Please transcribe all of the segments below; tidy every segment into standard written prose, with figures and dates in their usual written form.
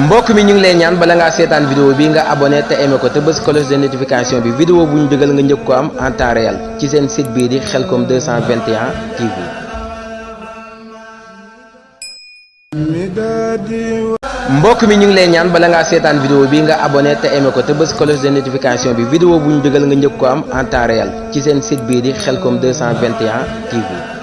mbokk mi ñu ngi lay ñaan bala ngaa seetaan vidéo bi nga abonné te aimé ko te bës cloche de notification bi vidéo bu ñu dugal nga njëkk ko am en temps réel ci seen site bii di Khelcom 221 TV. mbokk mi ñu ngi lay ñaan bala ngaa seetaan vidéo bi nga abonné te aimé ko te bës cloche de notification bi vidéo bu ñu dugal nga njëkk ko am en temps réel ci seen site bii di Khelcom 221 TV.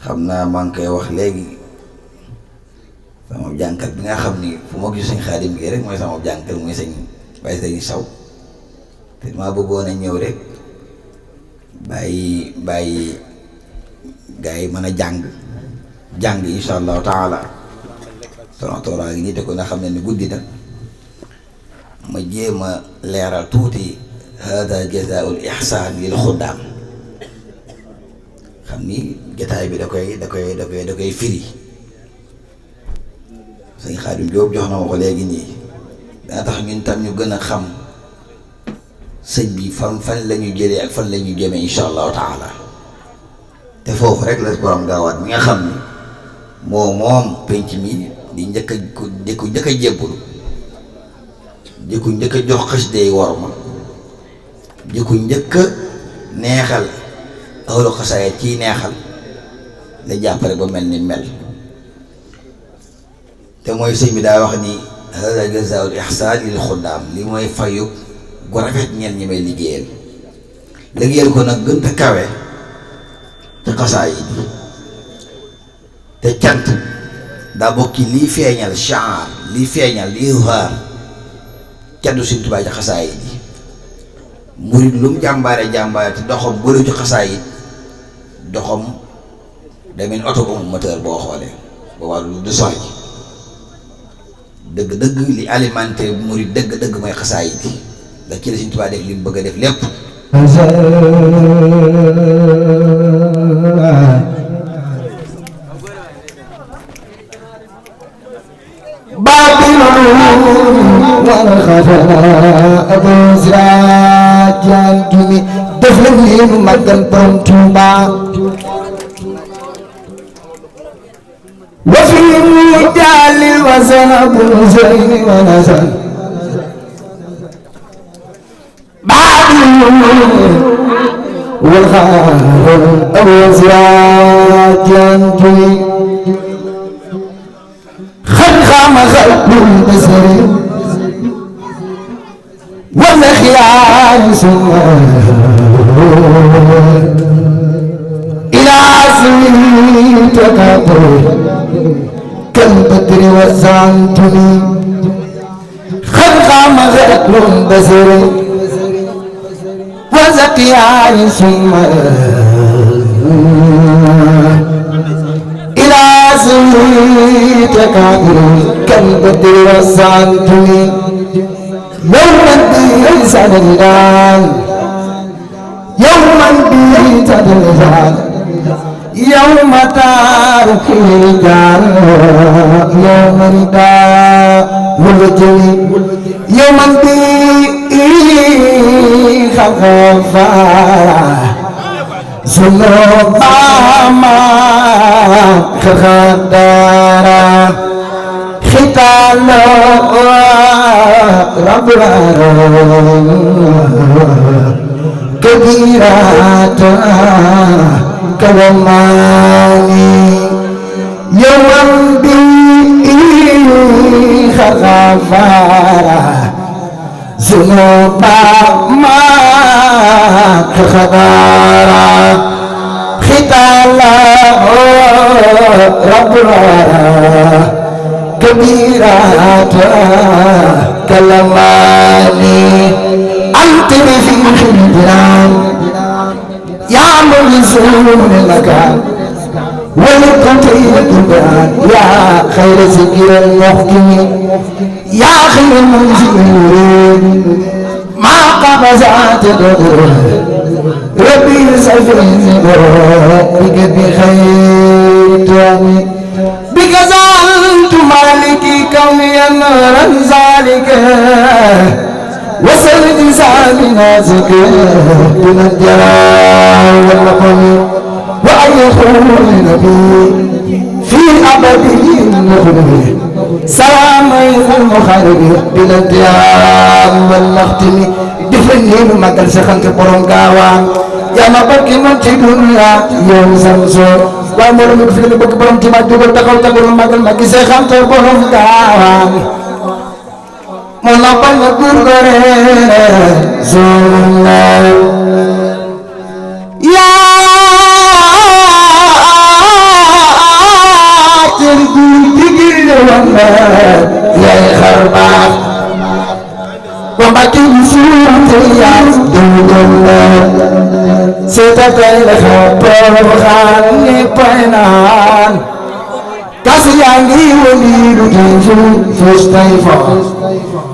xam naa maa ngi koy wax léegi sama jànkat bi nga xam ni fu ma gis sëñ Xaadim gi rek mooy sama jànkat muy sëñ Baye Sëñ Saw te maa bëggoon a ñëw rek bàyyi gaa yi mën a jàng insha allahu taala tontoraa gi nii te ko na xam ne ni guddi na ma jéem a leeral tuuti hada jazaa'ul ihsaan lil xuddaam xam ni jotaay bi da koy firi sëñ Xaadim Jóob jox na ma ko léegi nii dana tax ñun tam ñu gën a xam sëñ bi fan la ñu jëlee ak fan la ñu jëmee insha allahu taala te foofu rek la borom gaawaat mi nga xam ni moom penc mi di njëkk a jébbulu di ko njëkk a jox xës day wor ma di ko njëkk a neexal awlu xasaayat ciy neexal la jàppale ba mel ni mel te mooy sëñ bi daa wax ni hada jazaa'ul ihsaan lil xuddaam li mooy fayu gu rafet ñeel ñi may liggéeyal ko nag gën a kawe te xasaayit yi te cant daa bokki lii feeñal shaar lii feeñal lii haar caddu Sëñ Tuubaa ci xasaayit yi murit lu mu jàmbaare te doxam bëri ci xasaayit doxam damin oto ba mu moteur boo xoolee boobaa du sori dëgg-dëgg li alimenté murit dëgg-dëgg mooy xasaayit yi ndax ci la Sëñ Tuubaa def li mu bëgg a def lépp def la lii mu màggal borom Tuuba wa fi jaalil wasana bu zeyni wa nasan baadu wal xaaral awzaajan tumi xama xalbul basari wala xiyaar suma ilaa siitaka kal badri wa zantumi xama xalbul basari wala xiyaar suma كم بدر وسعتني يوما بيت الهلال يوما بيت الهلال يوم تارك الرجال يوم رداء والجلي يوما بيت خفافا سنو باما خدارا ختان رب كبيرات كرماني يوم بي خغفارا ذنوبا ما خبارا ختان رب كبيرات كلماني أنت في الجنان يا منزول المكان ولكنتي الجنان يا خير ذكر المحكم يا خير منزل ما قبضات الدر ربي سفينه بك بخير توامي بك زالت مالكي كوني نورا ذلك وسلد سامنا ذكر من الجلال والقوم وأن يخون نبي في أبد المخلوق سلام المخالب بلا انتهاء والمختم دفني مكان سخن كبرون كاوان يا ما بكي من الدنيا يوم سمسور وامر من في بك برم تما دوغل تخاو تقول مكان مكي سخن كبرون كاوان منapal ngur gore zona ya tergu digir wanda ya kharba pembaki surat ya dungona setakai khabar khani painan kasiyangi wali ruju fustaifa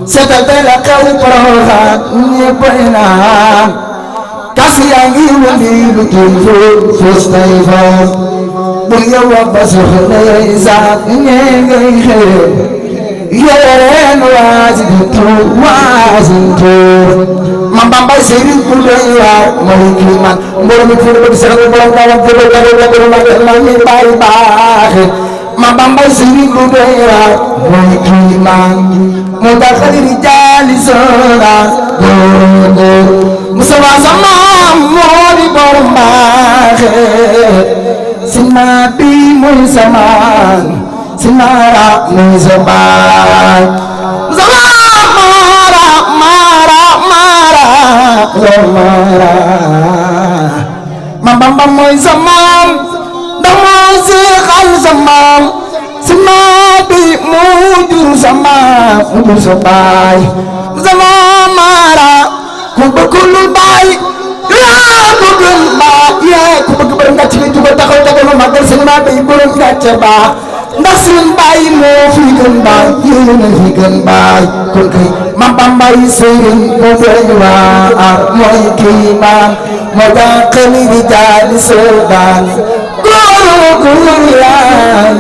setelah kau perohat nyepainan kasiyangi wali ruju fustaifa beliau basuh leizat nyegai yeren wazitu mambambai sirin kulewa malikiman murmit furut serang pulang kawan kurang baik mambambai sirin kulewa malikiman mudakal rijali seorang musawasama mori bombah sinabi musaman sinara musaman mambam moy zaman damo sekhal zaman sinabi mujur zaman mujur sabay zaman mara kubakul bay ya kubakul bay ya kubakul ngacci juga taxaw magal sinabi borom ngacce ba ndax sun bay mo fi gën bay yéena fi gën bay kon kay mambambay sëriñ mo doy waar mooy kiimaan moo dàqali di jaali soodaan góor yaay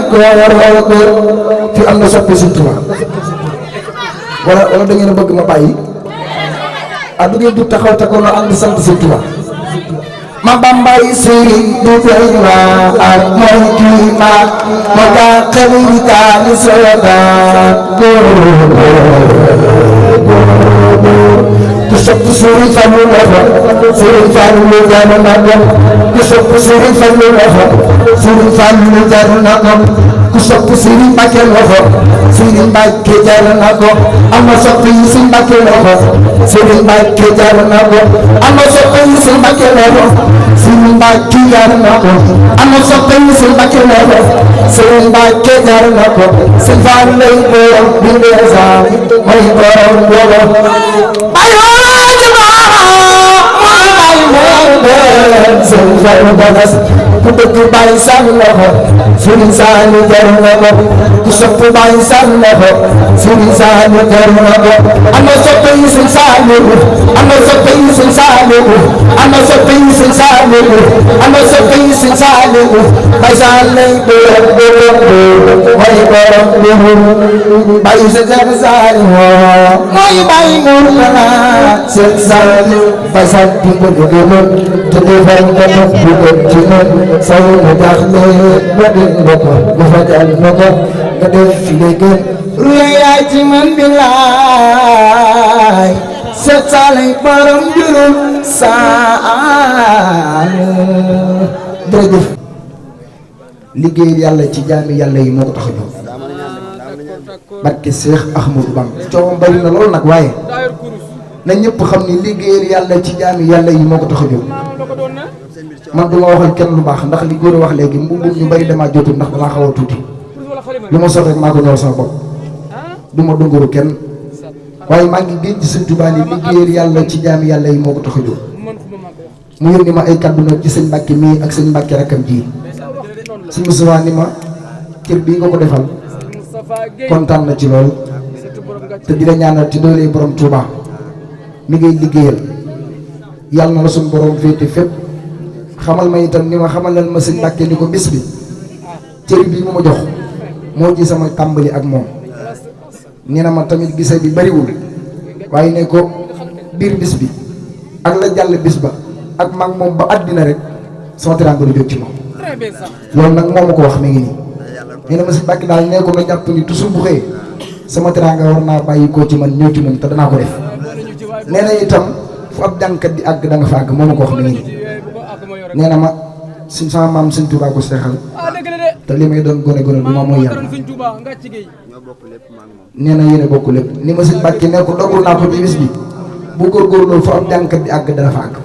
góor fi am na soppi Sëriñ Tuubaa wala da ngeen a bëgg ma bàyyi du ngeen du taxaw taxaw no ànd sant Sëriñ Tuubaa mambambay sëriñ mu doy waar mooy kiimaan moo dàqali di jaali soodaan kusopu suri falu lafa suri falu jaru nakam kusopu suri falu lafa suri falu jaru nakam kusopu suri pakai lafa suri pakai jaru nakam amma sopu suri pakai lafa suri pakai jaru nakam amma sopu suri pakai lafa suri pakai jaru nakam amma sopu suri pakai lafa suri pakai jaru nakam suri falu lafa bindesa mai korom korom ayo Sëriñ Bagas ku bëgg Baay Sall loxo Sëriñ Sall jar na ko ku sopp Baay Sall loxo Sëriñ Sall jar na ko ana soppe yi Sëriñ Sall ana soppe yi Sëriñ Sall ana soppe yi Sëriñ Sall ana soppe yi Sëriñ Sall Baay Sall lay borom mooy borom Baay Sall Sall mooy Baay Murtala Sëriñ Sall Baay Sall di ko gënoon te defal nga dox bu gën ci noon saw na tax ne ba dégg nga ko nga fajal na ko nga def fi lay gën ruya yaay ci man billaay set salay borom juróom saalu jërëjëf liggéey yàlla ci jaami yàlla yi moo ko tax a jóg barke Seex Ahmadu Bamba coowam bari na lool nag waaye na ñëpp xam ni liggéeyal yàlla ci jaami yàlla yi moo ko tax a jóg man du ma waxal kenn lu baax ndax li góor a wax léegi mbubbum ñu bari damaa jotul ndax damaa xaw a tuuti lu ma sol rek maa ko ñor sama bopp du ma dunguru kenn waaye maa ngi génn ci Sëñ Tuubaa ni liggéeyal yàlla ci jaami yàlla yi moo ko tax a jóg mu yónni ma ay kàddu nag ci sëñ Mbàkke mii ak sëñ Mbàkke rakkam ji sëñ Moussa ni ma cër bii nga ko defal kontaan na ci lool te di la ñaanal ci doole borom Touba mi ngay liggéeyal yàlla na la suñu borom féete fépp xamal ma itam ni ma xamalal ma sëñ Mbàkke ni ko bis bi cër bii mu ma jox moo ci sama tàmbali ak moom nee na ma tamit gise bi bariwul waaye ne ko biir bis bi ak la jàll bis ba ak mag moom ba àddina rek sama teraanga du jóg ci moom loolu nag moo ma ko wax mi ngi nii nee na ma sëñ Mbàkke daal nee ko nga jàpp ni toujours bu xëyee sama teraanga war naa bàyyi koo ci man ñëw ci moom te danaa ko def nee na itam fu ab jàngkat di àgg da nga fa àgg moo ma ko wax mi ngi nii nee na ma suñ sama maam Sëñ Tuubaa ko seexal te li may doon gone gone du ma mooy yàlla nee na yéen a bokk lépp ni ma sëñ Mbàkke ne ko doggul naa ko ci bis bi bu góorgóorloo fu ab jàngkat di àgg dana fa àgg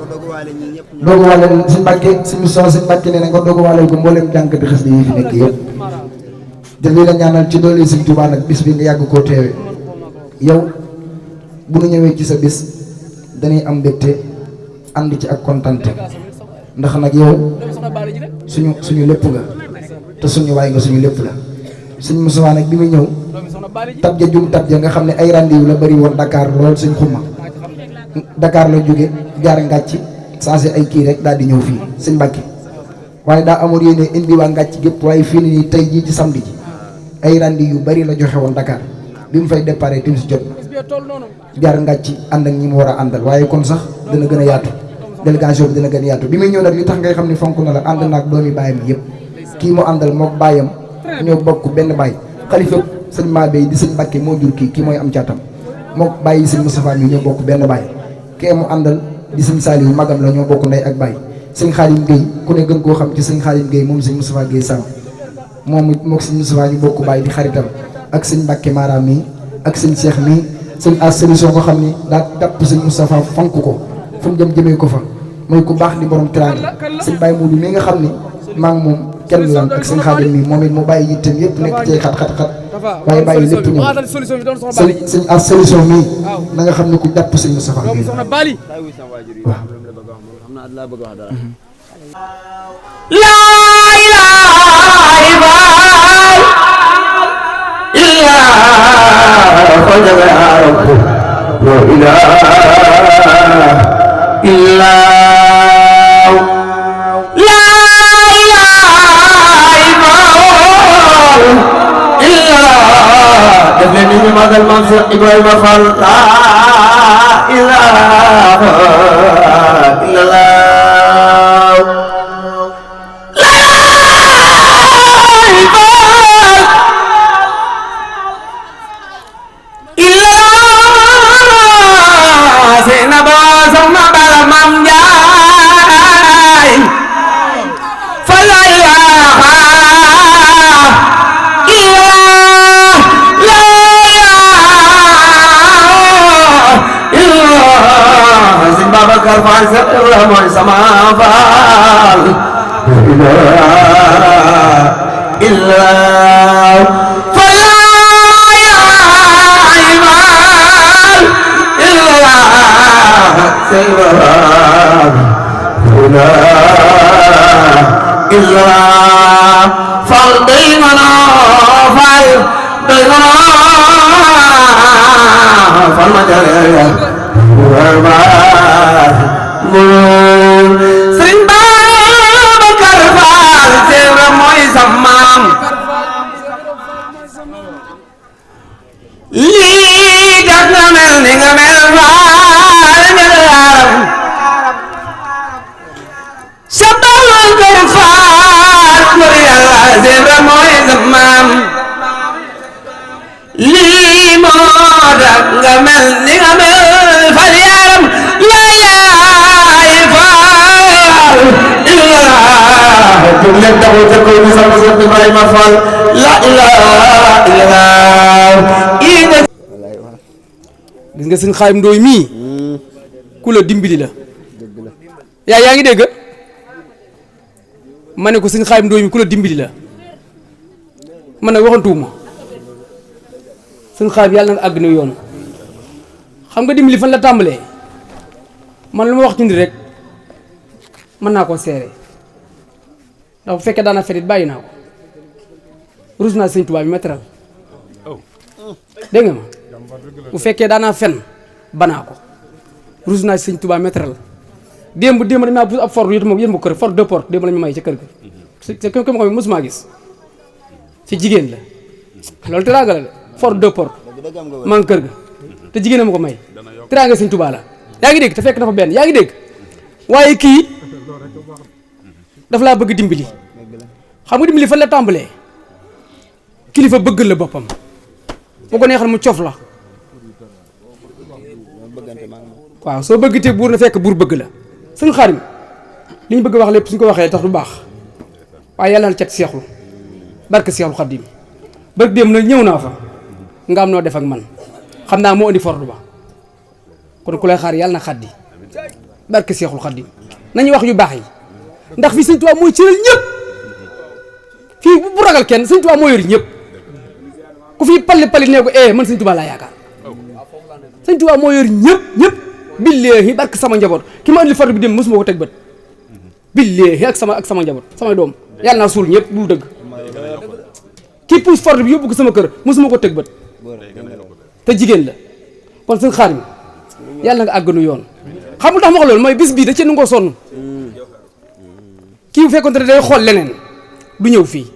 doogu wàlleel sëñ Mbàkke sëñ Mbàkke nee na nga doogu wàlleel ko mbooleem jàngkati xas yi fi nekk yëpp te lii la ñaanal ci doole Sëñ Tuubaa nag bis bi nga yàgg koo teewe yow bu nu ñëwee ci sa bis dañuy am mbégte ànd ci ak kontante ndax nag yow suñu lépp nga te suñu waay nga suñu lépp la sëñ Moussa nag bi muy ñëw tabja jum tabja nga xam ne ay rendez-vous la bari woon Dakar lool sëñ xumma Dakar la jóge jaar ngàcc changé ay kii rek daal di ñëw fii sëñ Mbàkke waaye daa amoon yéene indi waa ngàcc gépp waaye fii nii tey jii ci samedi ji ay randi yu bari la joxe woon Dakar bi mu fay déparé tim si jot na jaar ngàcc ànd ak ñi mu war a àndal waaye kon sax dina gën a yaatu délégation bi dina gën a yaatu bi muy ñëw nag li tax ngay xam ne fonk na la ànd naag doomi baayam yëpp kii mu àndal mook baayam ñoo bokk benn baay xalifa sëñ Mabey di sëñ Mbàkke moo jur kii mooy am caatam mook bàyyi sëñ Moustapha mi ñoo bokk benn baay kee mu àndal di sëñ Saliou magam la ñoo bokk ndey ak baay sëñ Xaadim Gueye ku ne gën koo xam ci sëñ Xaadim Gueye moom sëñ Moustapha Gueye Sam moom mook sëñ Moustapha ñu bokk baay di xaritam ak sëñ Mbàkke Mara mi ak sëñ Cheikh mi sëñ as solution ko xam ni daa jàpp sëñ Moustapha fonk ko fu mu jëm jëmee ko fa mooy ku baax di borom teraanga sëñ Baye Moudou mi nga xam ni maa ngi moom kenn lan ak sëñ Xaadim mi moom it mu bàyyi yitteem yëpp nekk ci xat-xat waaye bàyyi lépp ñëw sëñ as solution mi na nga xam ne ku jàpp sëñ Moustapha Gueye waaw laa ilaaha def leen ni ñu magal maam Cheikh Ibrahima Fall la ilaha illallah Fall Cheikh Ibrahima mooy sama Fall illa Fall day mana Fall day mana Fall ma jare Sëriñ Babacar Fall Cheikh mooy sa maam lii tax nga mel ni nga mel Fall njëlaaram sa Babacar Fall pour Yàlla Cheikh mooy sa maam lii moo tax nga mel ni nga mel fal yaram la yaay faal illallah jóg leen taxaw ca kaw ñu sant Seex Ibrahima Fall la ilaha illallah gis nga sëñ Xaadim Ndooy mii ku la dimbali la yaa ngi dégg ma ne ko sëñ Xaadim Ndooy mii ku la dimbali la man nag waxantuwuma sëñ Xaadim yàlla na àgg na yoon xam nga dimbali fan la tàmbalee man lu ma wax ci nit rek mën naa koo seere ndax bu fekkee daana ferit bàyyi naa ko rus naa sëñ Tuubaa bi ma teral dégg nga ma bu fekkee daanaa fen banaa ko rus naa sëñ Tuubaa météral démb dañ maa bu ab fort yéen ma kër fort deux portes démb la ñu may ca kër ga c'est que ma xam mosuma gis ci jigéen la loolu teraanga la de fort deux portes maa ngi kër ga te jigéen a ma ko may teraanga sëñ Tuubaa la yaa ngi dégg te fekk na fa benn yaa ngi dégg waaye kii dafa laa bëgg dimbali xam nga dimbali fan la tàmbalee kilifa bëggal la boppam boo ko neexal mu cof la waaw soo bëggatee buur na fekk buur bëgg la sëñ Xaadim li ñu bëgg wax lépp suñ ko waxee tax du baax waaye yàlla na cet seexlu barke Seexul Xaadim barke dem nag ñëw naa fa nga am noo def ak man xam naa moo indi fordu ba kon ku lay xaar yàlla na xaddi barke Seexul Xaadim nañu wax yu baax yi ndax fii sëñ Tuubaa mooy cëral ñëpp fii bu ragal kenn sëñ Tuubaa moo yor ñëpp ku fii pali nee ko man sëñ Tuubaa laa yaakaar sëñ Tuubaa moo yor ñëpp billaahi barke sama njaboot ki ma andi fordu bi dem mosuma ko teg bët billaahi ak sama njaboot samay doom yàlla naa suul ñëpp bu dëgg kii puus fordu bi yóbbu ko sama kër mosuma ko teg bët te jigéen la kon sëñ Xaadim yàlla nga àgganu yoon xam nga tax ma wax loolu mooy bis bii da cee nangoo sonn kii bu fekkoon ne day xool leneen du ñëw fii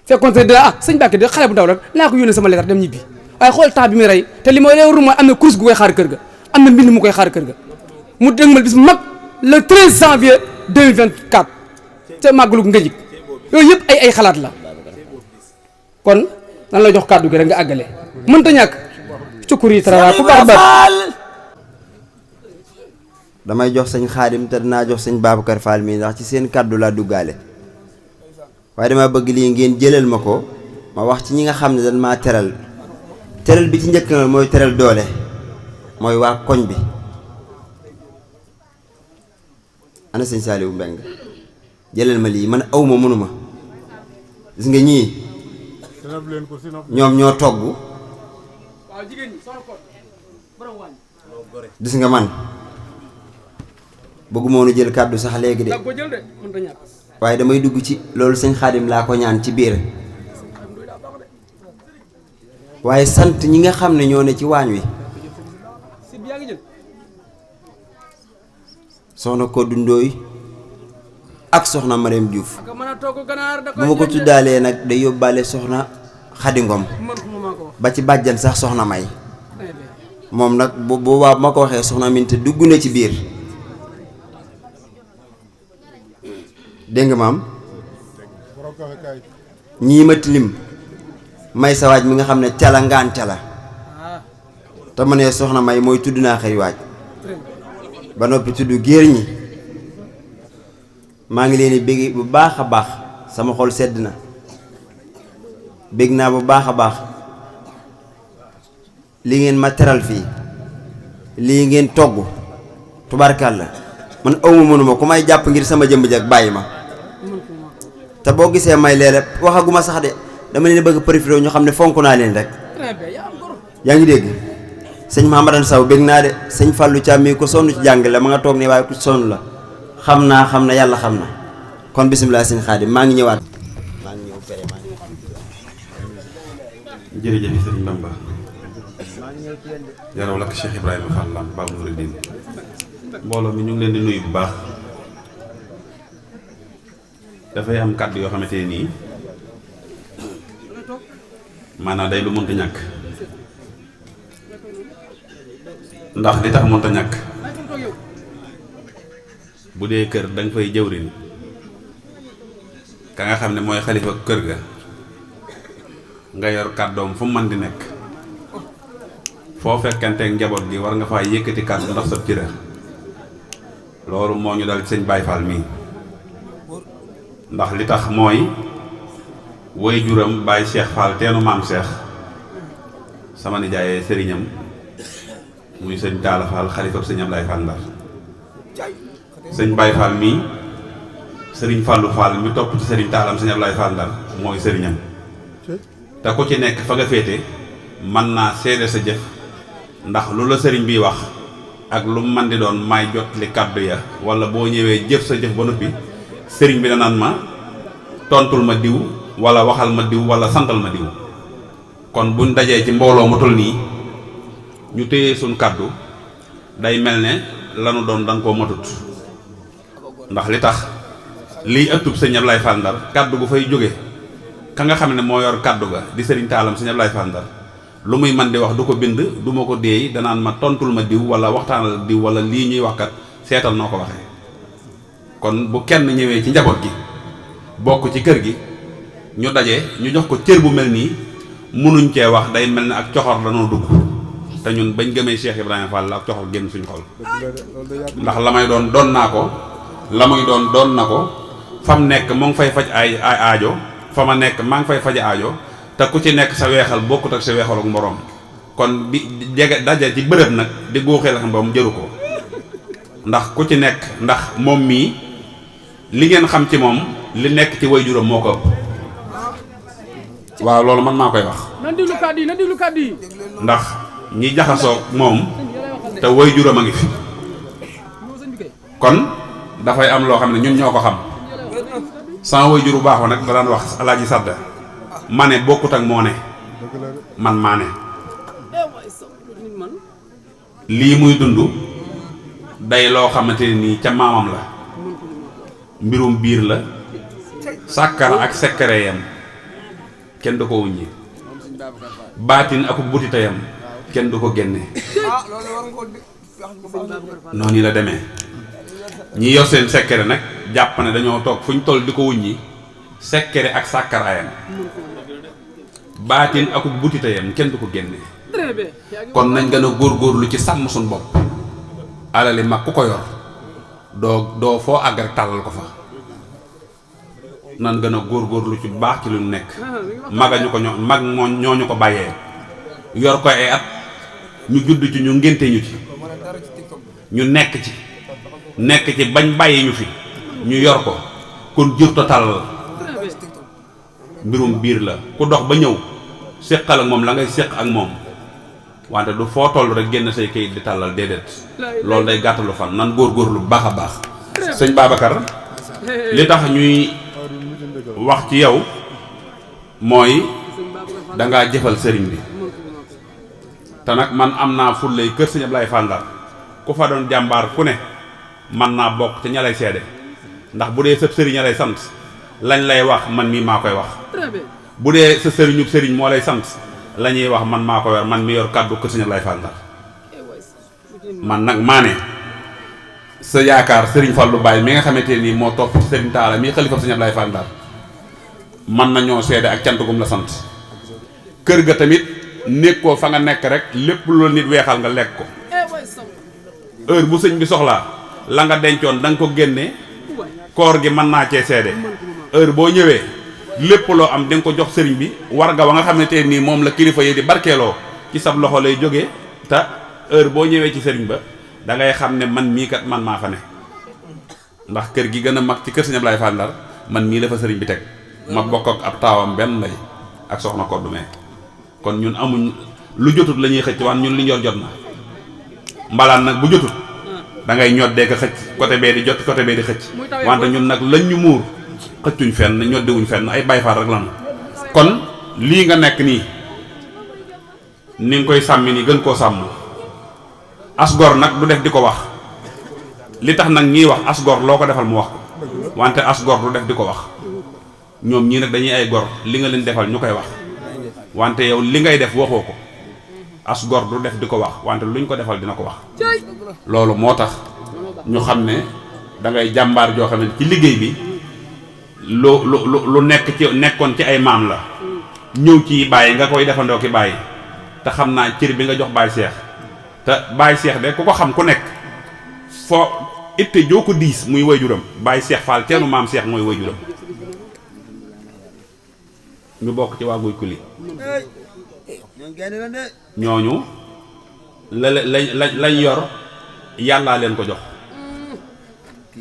fekkoon ne da sëñ Mbàkke de xale bu ndaw rek naa ko yónnee sama lettre dem ñibbi waaye xool temps bi muy rey te li ma leeru mooy am na course gu koy xaar kër ga am na mbind mu koy xaar kër ga mu dëgmal bis mag le 13 janvier 2024 ca màggalu Ngëjig yooyu yëpp ay xalaat la kon nan la jox kàddu gi rek nga àggale mënta ñàkk cukkur yi tara ku baax baax damay jox sëñ Xaadim te dinaa jox sëñ Babacar Fall mii ndax ci seen kàddu laa duggaale waaye dama bëgg lii ngeen jëlal ma ko ma wax ci ñi nga xam ne dañ maa teral bi ci njëkk na mooy teral doole mooy waa koñ bi ana sëñ Saliou Mbeng jëlal ma lii man awma mënuma gis nga ñii ñoom ñoo togg gis nga man bëgguma woon a jël kàddu sax léegi de waaye damay dugg ci loolu sëñ Xaadim laa ko ñaan ci biir waaye sant ñi nga xam ne ñoo ne ci waañ wi soxna Koddu Ndooy ak soxna Mariam Diouf bu ma ko tuddaalee nag day yóbbaale soxna Xadi Ngom ba ci bàjjan sax soxna May moom nag bu boobaa ma ko waxee soxna Minta dugg na ci biir dégg nga maam ñii ma tilim may sa waaj mi nga xam ne cala ngaan cala te ma ne soxna May mooy tudd naa xëy waaj ba noppi tudd géer ñi maa ngi leen di bégg bu baax a baax sama xol sedd na bégg naa bu baax a baax li ngeen ma teral fii lii ngeen togg tubarkàlla man awma mënuma ku may jàpp ngir sama jëmb jak bàyyi ma te boo gisee may leele waxaguma sax de dama leen bëgg préféré ñu xam ne fonk naa leen rek yaa ngi dégg sëñ Mahamadan Saw bégg naa de sëñ Fallou Thiam mi ko sonn ci jàngale ma nga toog ne waaye ku sonn la xam naa yàlla xam na kon bisimilah sëñ Xaadim maa ngi ñëwaat maa ngi ñëw fere maa ngi jërëjëf sëñ Bamba yaraw lakk Cheikh Ibrahima Fall Lamp Baabul Muridiin mbooloo mi ñu ngi leen di nuyu bu baax dafay am kàddu yoo xamante nii maanaam day lu mënta ñàkk ndax li tax mënta ñàkk bu dee kër da nga fay jëwriñ ka nga xam ne mooy xalifa kër ga nga yor kàddoom fu man di nekk foo fekkanteeg njaboot gi war nga faa yëkkati kàddu ndax sab cëra loolu moo ñu dal sëñ Baye Fall mii ndax li tax mooy woy juram Baye Cheikh Fall teenu maam Cheikh sama nijaayee sëriñam muy sëñ Talla Fall xalifa sëñ Ablaye Fall Ndar sëñ Baye Fall mii sëriñ Fallou Fall mi topp ci sëriñ Taalam sëñ Ablaye Fall Ndar mooy sëriñam te ku ci nekk fa nga féete mën naa seede sa jëf ndax lu la sëriñ bi wax ak lu man di doon may jot li kàddu ya wala boo ñëwee jëf sa jëf ba noppi sëriñ bi danaan ma tontul ma diw wala waxal ma diw wala santal ma diw kon buñ dajee ci mbooloo mu toll nii ñu téye suñ kàddu day mel ne lanu doon dan koo matut ndax li tax liy ëttub sëñ Ablaye Fall Ndar kàddu gu fay jóge ka nga xam ne moo yor kàddu ga di sëriñ Taalam sëñ Ablaye Fall Ndar lu muy man di wax du ko bind du ma ko déey danaan ma tontul ma diw wala waxtaanal diw wala lii ñuy wax kat seetal noo ko waxee kon bu kenn ñëwee ci njaboot gi bokk ci kër gi ñu daje ñu jox ko cër bu mel nii munuñ cee wax day mel ne ak coxor danoo dugg te ñun bañ gëmee Cheikh Ibrahima Fall la ak coxor génn suñ xol ndax la may doon naa ko la muy doon na ko fa mu nekk mu ngi fay faj ay aajo fa ma nekk maa ngi fay faje aajo te ku ci nekk sa weexal bokkut ak sa weexal ak moroom kon di jege daje ci bërëb nag di góoxee la xam ba mu jëru ko ndax ku ci nekk ndax moom mii li ngeen xam ci moom li nekk ci waajuram moo ko ëpp waaw loolu man maa koy wax na diglu kàddu yi ndax ñi jaxasoo moom te waajuram a ngi fi kon dafay am loo xam ne ñun ñoo ko xam sama waajur bu baax wa nag da daan wax alaaji Sadda ma ne bokkut ak moo ne man maa ne lii muy dund day loo xamante nii ca maamam la mbirum biir la sàkkar ak sekkare yam kenn du ko wuññi baatin ak butita yam kenn du ko génne noonu la demee ñi yor seen sekkere nag jàpp ne dañoo toog fu ñu toll di ko wuññi sekkere ak sàkkaraayam baatin ak butitayam kenn du ko génne kon nañ gën a góorgóorlu ci sàmm suñ bopp alali mag ku ko yor doo foo àgg rek tàllal ko fa nan gën a góorgóorlu ci baax ci lu nekk magañu ko ñooñu ko bàyyee yor ko ay at ñu judd ci ñu ngénte ñu ci ñu nekk ci bañ bàyyi ñu fi ñu yor ko kon jur total mbirum biir la ku dox ba ñëw séqal ak moom la ngay séq ak moom wante du foo toll rek génn say kayit di tàllal déedéet loolu day gàttalu fan nan góorgóorlu bu baax a baax sëñ Babacar li tax ñuy wax ci yow mooy dangaa jëfal sëriñ bi te nag man am naa fullay kër sëñ Ablaye Fall Ndar ku fa doon jàmbaar ku ne man naa bokk ca ña lay seede ndax bu dee sëb sëriñ a lay sant lañ lay wax man mii maa koy wax bu dee sa sëriñub sëriñ moo lay sant la ñuy wax man maa ko yor man mi yor kàddu kër sëñ Ablaye Fall Ndar man nag maa ne sa yaakaar sëriñ Fallou Baye mi nga xamante nii moo topp ci sëriñ Talla mi xalifa sëñ Ablaye Fall Ndar man nañoo seede ak cant gum la sant kër ga tamit nekkoo fa nga nekk rek lépp loolu nit weexal nga lekk ko heure bu sëñ bi soxlaa la nga dencoon da nga ko génne koor gi mën naa cee seede heure boo ñëwee lépp loo am da nga ko jox sëriñ bi war nga wa nga xamante nii moom la kilifa yi di barkeeloo ci sab loxo lay jógee te heure boo ñëwee ci sëriñ ba da ngay xam ne man mii kat man maa fa ne ndax kër gi gën a mag ci kër sëñ Ablaye Fall Ndar man mii la fa sëriñ bi teg ma bokk ak ab taawam benn lay ak soxna Koddume kon ñun amuñ lu jotut la ñuy xëcc waan ñun li ñor jot na mbalaan nag bu jotut da ngay ñoddee ko xëcc côté bee di jot côté bee di xëcc wante ñun nag lañ ñu muur xëccuñ fenn ñoddewuñ fenn ay Baay Faal rek lan kon lii nga nekk nii ni nga koy sàmmi ni gën koo sàmm asgor nag du def di ko wax li tax nag ñiy wax asgor loo ko defal mu wax ko wante asgor du def di ko wax ñoom ñii nag dañuy ay gor li nga leen defal ñu koy wax wante yow li ngay def waxoo ko asgor du def di ko wax wante luñ ko defal dina ko wax loolu moo tax ñu xam ne da ngay jàmbaar joo xam ne ci liggéey bi lu nekk ci nekkoon ci ay maam la ñëw ci bàyyi nga koy defandoo ki bàyyi te xam naa cër bi nga jox Baye Cheikh te Baye Cheikh de ku ko xam ku nekk foo itte joo ko diis muy waajuram Baye Cheikh Fall teenu maam Cheikh mooy waajuram ñu bokk ci waa Guy Kuli ñooñu lañ yor yàllaa leen ko jox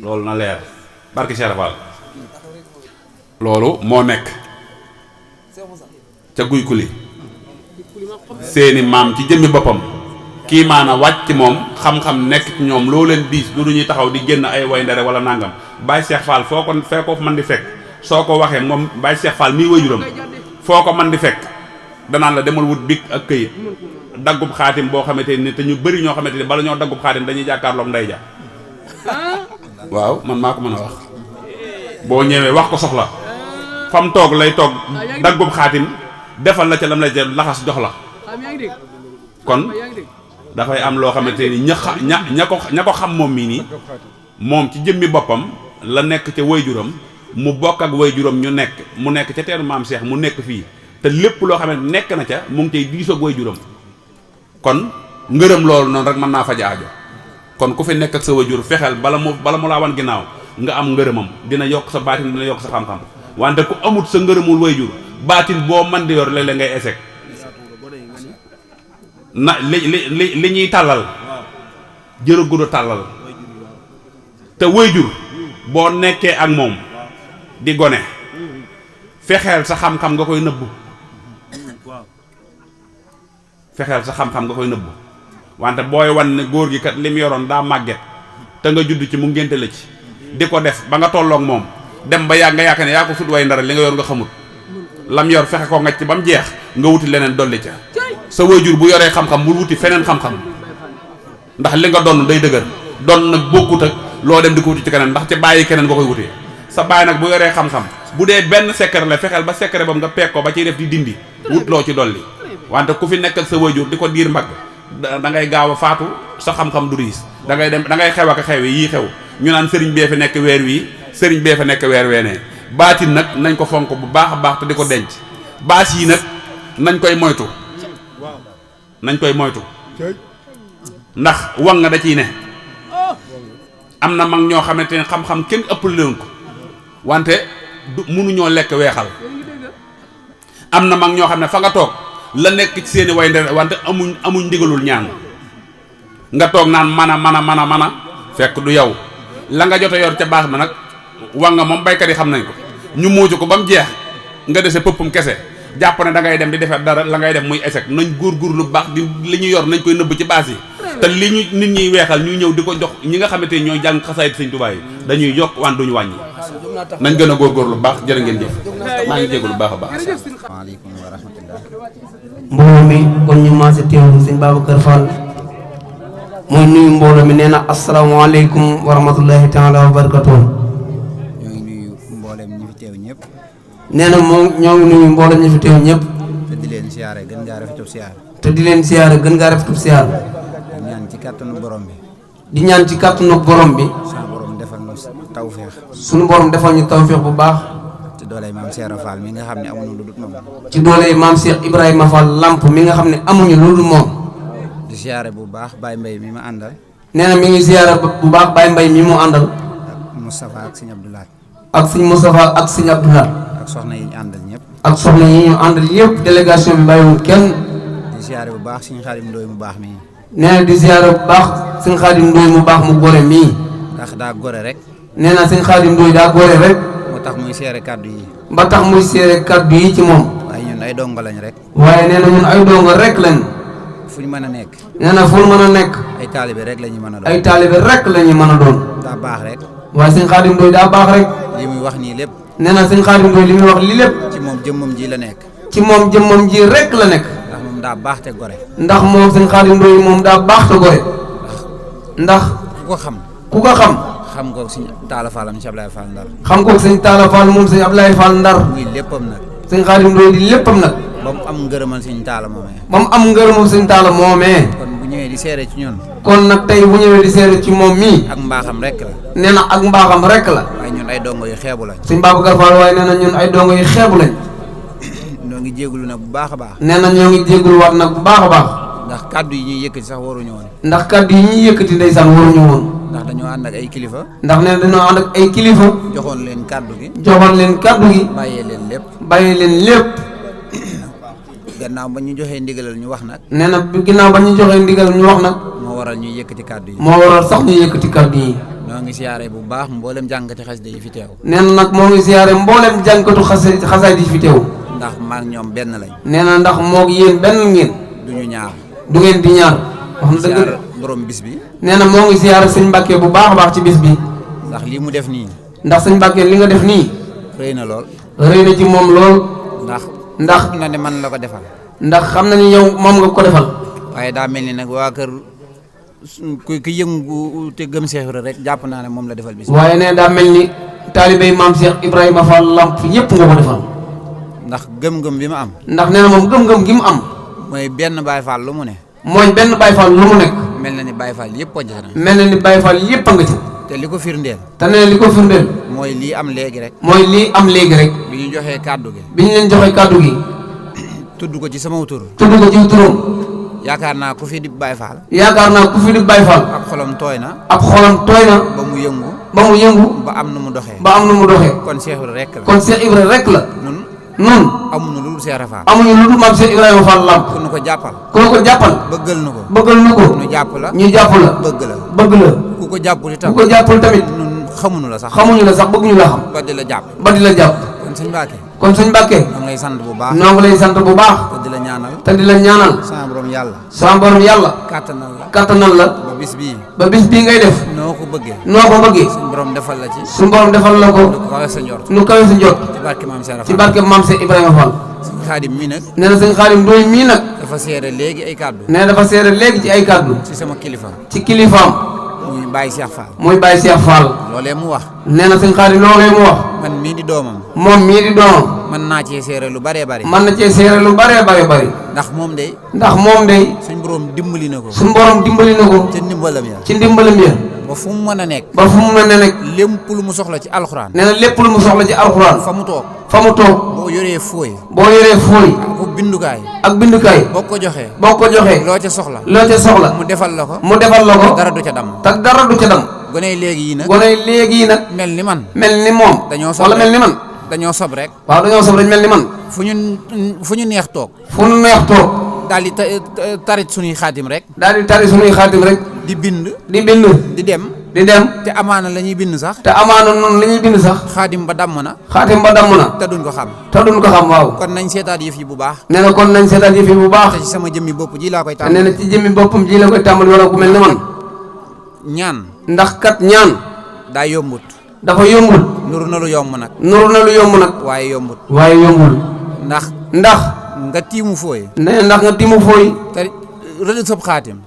loolu na leer barki Cheikh Fall loolu moo nekk ca Guy Kuli seeni maam ci jëmmi boppam kii maana wàcc ci moom xam-xam nekk ci ñoom loo leen diis du ñuy taxaw di génn ay way ndere wala nangam Baye Cheikh Fall foo ko man di fekk soo ko waxee moom Baye Cheikh Fall mii waajuram foo ko man di fekk danaan la demal wut big ak këyit daggub xaatim boo xamante ni te ñu bëri ñoo xamante ni bala ñoo daggub xaatim dañuy jàkkaarloog ndey ja waaw man maa ko mën a wax boo ñëwee wax ko soxla fam toog lay toog daggub xaatim defal la ca lam lay jël laxas jox la kon dafay am loo xamante ni ña ko xam moom mii nii moom ci jëmmi boppam la nekk ca waajuram mu bokk ak waajuram mu nekk ca teenu maam Cheikh mu nekk fii te lépp loo xam ne nekk na ca mu ngi cay diisoo ak waajuram kon ngërëm loolu noonu rek mën naa faj aajo kon ku fi nekk ak sa waajur fexeel bala mu laa wan ginnaaw nga am ngërëmam dina yokk sa baatin dina yokk sa xam-xam wante ku amut sa ngërëmul waajur baatin boo man di yor léeg-léeg ngay échec na li ñuy tàllal jërë gudd a tàllal te waajur boo nekkee ak moom di gone fexeel sa xam-xam nga koy nëbb wante booy wan ne góor gi kat li mu yoroon daa màgget te nga judd ci mu ngénte la ci di ko def ba nga tolloog moom dem ba yàgg nga yaakaar ne yaa ko sut way ndara li nga yor nga xamut lam yor fexe ko nga ci ba mu jeex nga wuti leneen dolli ca sa waajur bu yoree xam-xam bul wuti feneen xam-xam ndax li nga donn day dëgër donn nag bokkut ak loo dem di ko wuti ci keneen ndax ca bàyyi keneen nga koy wutee sa bàyyi nag bu yoree xam-xam bu dee benn secret la fexeel ba secret boobu nga peeg ko ba ciy def di dindi wut loo ci dolli wante ku fi nekk ak sa waajur di ko diir mbagg da ngay gaaw a faatu sa xam-xam du riis da ngay xew ak xew yii xew ñu naan sëriñ bee fi nekk weer wii sëriñ bee fa nekk weer weenee baatin nag nañ ko fonk bu baax a baax te di ko denc baas yi nag nañ koy moytu ndax wan nga da ciy ne am na mag ñoo xamante ne xam-xam kenn ëppal leen ko wante du mënuñoo lekk weexal am na mag ñoo xam ne fa nga toog la nekk ci seeni way ndere wante amuñ ndigalul ñaan nga toog naan mana fekk du yow la nga jot a yor ca baax ma nag wax nga moom baykat yi xam nañ ko ñu muucu ko ba mu jeex nga dese pëppum kese jàpp ne da ngay dem di defar dara la ngay def muy échec nañ góor lu baax di li ñu yor nañ koy nëbb ci baas yi te li ñu nit ñuy weexal ñuy ñëw di ko jox ñi nga xamante ni ñooy jàng xasaayit Sëñ Tuubaa yi dañuy yokk wan duñu wàññi nañ gën a góorgóor lu baax jërë ngeen jëf maa ngi jégalu lu baax a baax. waaleykum wa rahmatullah. mbooloo mi kon ñu maase teewlu sëñ Babacar Fall mooy nuyu mbooloo mi nee na asalaamaaleykum wa rahmatullahi taala wa barakatuh. ñoo ngi nuyu mboolem ñi fi teew ñëpp. nee na moom ñoo ngi nuyu mboolem ñi fi teew ñëpp. te di leen siyaare gën ngaa rafetub siyaar. gën ngaa rafetub siyaar. di ñaan ci kàttanu borom bi. sa borom defal ñu tawféex. sunu borom defal ñu tawféex bu baax. ci dooley maam Cheikh Fall mi nga xam ne amuñu lu dul moom. ci dooley maam Cheikh Ibrahima Fall Lamp mi nga xam ne amuñu lu dul moom. di siyaare bu baax Baye Mbaye mi ma àndal. nee na mi ngi siyaare bu baax Baye Mbaye mi mu àndal. ak Moustapha ak Sëñ Abdoulaye. ak Sëñ Moustapha ak Sëñ Abdoulaye. ak soxna yi ñu àndal ñëpp. ak soxna yi ñu àndal yëpp délégation bi bàyyiwul kenn. di siyaare bu baax Sëñ Xaadim Ndooy mu baax mii. nee na di siyaare bu baax Sëñ Xaadim Ndooy mu baax mu gore mii. ndax daa gore rek. nee na Sëñ Xaadim Ndooy daa gore rek. moo tax muy seere kàddu yi. ba tax muy seere kàddu yi ci moom. waaye ñun ay dongo lañ rek. waaye nee na ñun ay dongo rek lañ. fu ñu mën a nekk. nee na fu ñu mën a nekk. ay taalibe rek la ñu mën a doon. ay taalibe rek la ñu mën a doon. daa baax rek. waaye Sëñ Xaadim Ndooy daa baax rek. li muy wax nii lépp. nee na Sëñ Xaadim Ndooy li muy wax lii lépp. ci moom jëmmam ji la nekk. ci moom jëmmam ji rek la nekk. ndax moom daa baax te gore. ndax moom Sëñ Xaadim Ndooy moom daa baax te gore. ndax ku ko xam. xam ko Sëñ Taala Fall am Sëñ Ablaye Fall Ndar. xam ko Sëñ Taala Fall moom Sëñ Ablaye Fall Ndar. muy léppam nag. Sëñ Xaadim Ndooy di léppam nag. ba mu am ngërëmal Sëñ Taala moomee. Sëñ Taala moomee. kon bu ñëwee di seere ci ñun. kon nag tey bu ñëwee di seere ci moom mii. ak mbaaxam rek la. nee na ak mbaaxam rek la. waaye ñun ay dongo yu xeebu lañ. Sëñ Babacar Fall waaye nee na ñun ay dongo yu xeebu lañ. ñoo ngi ngi jégalu nag bu baax a baax. nee na ñoo ngi jégalu waat nag bu baax a baax. ndax kaddu yi ñuy yëkkati sax waruñu woon. ndax kaddu yi ñuy yëkkati ndeysaan waruñu woon. ndax dañoo ànd ak ay kilifa. ndax nee na dañoo ànd ak ay kilifa. joxoon leen kaddu gi. joxoon leen kaddu gi. bàyyee leen lépp. bàyyee leen lépp. gannaaw ba ñu joxee ndigalal ñu wax nag. nee na ginnaaw ba ñu joxee ndigalal ñu wax nag. moo waral ñuy yëkkati kaddu yi. moo waral sax ñu yëkkati kaddu yi. ñoo ngi siyaare bu baax mboolem jàngkati xasida yi fi teew. nee na nag moo ngi siyaare mboolem jàngkatu xasaay yi fi teew. ndax maak ñoom benn lañ. nee na ndax moog yéen benn ngeen. duñu ñaar. du ngeen di ñaar. wax na dëgg borom bis bi. nee na moo ngi siyaare sëñ Mbàkke bu baax a baax ci bis bi. ndax lii mu def nii. ndax sëñ Mbàkke li nga def nii. rëy na lool. rëy na ci moom lool. ndax xam na ne man la ko defal. ndax xam na ni yow moom nga ko defal. waaye daa mel ni nag waa kër ku yëngu te gëm Cheikh Ibra rek jàpp naa ne moom la defal bis. waaye nee daa mel ni taalibey maam Cheikh Ibrahima Fall Lamp yëpp nga ko defal. ndax gëm-gëm bi ma am. ndax nee na moom gëm-gëm gi mu am. mooy benn Baye Fall lu mu ne. mooy benn Baye Fall lu mu nekk. mel na ni Baye Fall yëpp a na. mel na ni Baye Fall yëpp a nga ci. te li ko firndeel. te nee li ko firndeel. mooy lii am léegi rek. mooy lii am léegi rek. bi ñu joxee kàddu gi. bi ñu leen joxee kàddu gi. tudd ko ci sama tur. tudd ko ci turam. yaakaar naa ku fi di Baye Fall. yaakaar naa ku fi di Baye Fall. ab xolam tooy na. ab xolam tooy na. ba mu yëngu. ba mu yëngu. ba am nu mu doxee. ba am nu mu doxee. kon Cheikh Ibra rek la. kon Cheikh Ibra rek la. nun amuñu lu dul Cheikh Ibra Fall. amuñu lu dul maam Cheikh Ibrahima Fall Lamp. ku nu ko jàppal. ku nu ko jàppal. bëggal nu ko. bëggal nu ko. ñu jàpp la. ñu jàpp la. bëgg la. bëgg la. ku ko jàppul itam. ku ko jàppul tamit. ñun xamuñu la sax. xamuñu la sax bëgguñu la xam. ba di la jàpp. ba di la jàpp. kon sëñ Mbacke. kon sëñ Mbàkke. ñoo ngi lay sant bu baax. ñoo ngi lay sant bu baax. te di la ñaanal. te di la ñaanal. sama borom yàlla. sama borom yàlla. kàttanal la. kattanal la. ba bis bii. ba bis bii ngay def. noo ko bëggee. noo ko bëggee. suñu borom defal la ci. suñu borom defal la ko. lu kawe sa njort. nu kawe sa njort. ci barke maam Cheikh Ibra Fall. ci barke maam Cheikh Ibrahima Fall. sëñ Xaadim mii nag. nee na sëñ Xaadim Ndooy mii nag. dafa seere léegi ay kàddu. nee dafa seere léegi ci ay kàddu. ci sama kilifa. ci kilifaam. muy Baye Cheikh Fall. muy Baye Cheikh Fall. loolee mu wax. nee na sëñ Xaadim loolee mu wax. man mii di doomam. moom mii di doomam. mën naa cee seere lu baree bari. mën na cee seere lu baree bari. ndax moom de. ndax moom day. suñ borom dimbali na ko. suñ borom dimbali na ko. ci ndimbalam ya. ci ndimbalam ya. ba fu mu mën a nekk. ba fu mu mën a nekk. lépp lu mu soxla ci alxuraan. nee na lépp lu mu soxla ci alxuraan. fa mu toog. fa mu toog. boo yoree fooy. boo yoree fooy. ko bindukaay. ak bindukaay. boo ko joxee. boo ko joxee. loo ca soxla. loo ca soxla. mu defal la ko. mu defal la ko. dara du ca dam. te dara du ca dam. gone léegi yi nag. gone léegi yi nag. mel ni man. mel ni moom. dañoo sob wala mel ni man. dañoo sob rek. waaw dañoo sob rek mel ni man. fu ñu neex toog. fu ñu neex toog. daal di tarit suñuy xaatim rek. daal di tari suñuy xaatim rek. di bind. di bind. di dem. di dem. te amaana la ñuy bind sax. te amaana noonu li ñuy bind sax. xaatim ba damm na. xaatim ba damm na. te duñ ko xam. te duñ ko xam waaw. kon nañ seetaat yëf yi bu baax. nee na kon nañ seetaat yëf yi bu baax. te ci sama jëmmi bopp ji laa koy te tàmbali. nee na ci jëmmi boppam ji la koy tàmbali wala ku mel ni man. ñaan. ndax kat ñaan. daa yombut. dafa yombul. nuru na lu yomb nag. nuru na lu yomb nag. waaye yombut. waaye yombul. ndax nga tiimu fooy. nee ndax nga tiimu fooy. te rëdd sab xaatim.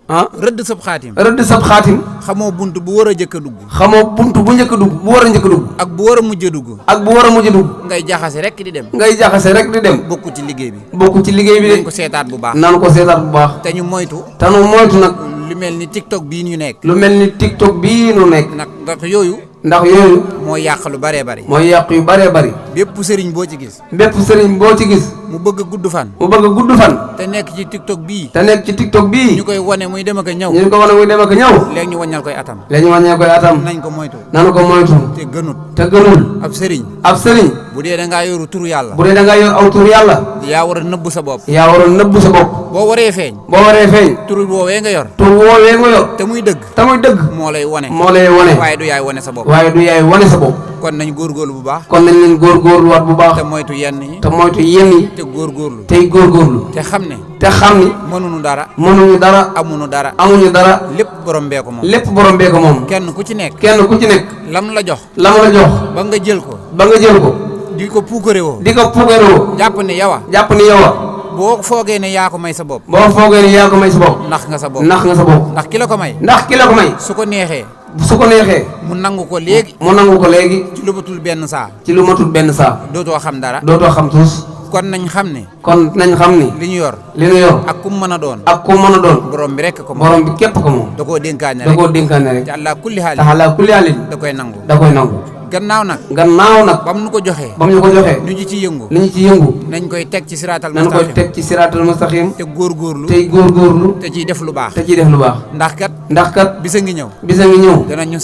rëdd sab xaatim. rëdd sab xaatim. xamoo bunt bu war a jëkk a dugg. xamoo bunt bu njëkk a dugg bu war a njëkk a dugg. ak bu war a mujj a dugg. ak bu war a mujj a dugg. ngay jaxase rek di dem. ngay jaxase rek di dem. bokku ci liggéey bi. bokku ci liggéey bi de. nañ ko seetaat bu baax. naan ko seetaat bu baax. te ñu moytu. te nu moytu nag. lu mel ni TikTok bii ñu nekk. lu mel ni TikTok bii nu nekk. nag ndax yooyu. ndax yooyu. mooy yàq lu baree bari. mooy yàq yu baree bari. bépp sëriñ boo ci gis. bépp sëriñ boo ci gis. mu bëgg a gudd fan. mu bëgg a gudd fan. te nekk ci TikTok bii. te nekk ci TikTok bii. ñu koy wane muy dem ak a ñëw. ñu ko wane muy dem ak a ñëw. léegi ñu wàññal koy atam. léegi ñu wàññee koy atam. nañ ko moytu. nanu ko moytu. te gënut. te gënul. ab sëriñ. ab sëriñ. bu dee da ngaa yoru turu yàlla. bu dee da ngaa yor aw tur yàlla. yaa war a nëbbu sa bopp. yaa war a nëbbu sa bopp. boo waree feeñ. boo waree feeñ. turu woowee nga yor. tur woowee nga yor. te muy dëgg. te muy dëgg. moo lay wane. moo lay wane. waaye du yaay wane sa bopp. waaye du yaay wane sa bopp. kon nañ góorgóorlu bu baax. kon nañ leen góorgóorluwaat bu baax. te moytu yenn yi. te moytu yenn yi. te góorgóorlu. tey góorgóorlu. te xam ne. te xam ni. mënuñu dara. mënuñu dara. amuñu dara. amuñu dara. lépp borom bee ko moom. lépp borom bee ko moom. kenn ku ci nekk. kenn ku ci nekk. lam la jox. la mu la jox. ba nga jël ko. ba nga jël ko. di ko puukare woo. di ko puugaroo. jàpp ne yow a. jàpp ni yow a. boo foogee ne yaa ko may sa bopp. boo foogee ni yaa ko may sa bopp. nax nga sa bopp. nax nga sa bopp. ndax ki la ko may. ndax ki la ko may. su ko neexee. su ko neexee. mu nangu ko léegi. mu nangu ko léegi. ci lu matul benn saa. ci lu matul benn saa. dootoo xam dara. dootoo xam tuus. kon nañ xam ne kon nañ xam ni li ñu yor li ñu yor ak kum mën a doon ak ku mën a doon borom bi rek ko moom borom bi képp ko moom da koo dénkaane da rek koo dénkaane rek te àllaa kulli xaali taxalaa kulli alin da koy nangu da koy nangu gannaaw nag gannaaw nag bam nu ko joxee ba mu ñu ko joxee ñu ci yëngu li ñu ci yëngu nañ koy teg ci siraatal nañ koy mustaqim teg ci siraatal mustaqim te góorgóorlu tey góorgóorlu te ciy def lu baax te ciy def lu baax ndax kat ndax kat bisa ngi ñëw bisa ngi ñëw danañu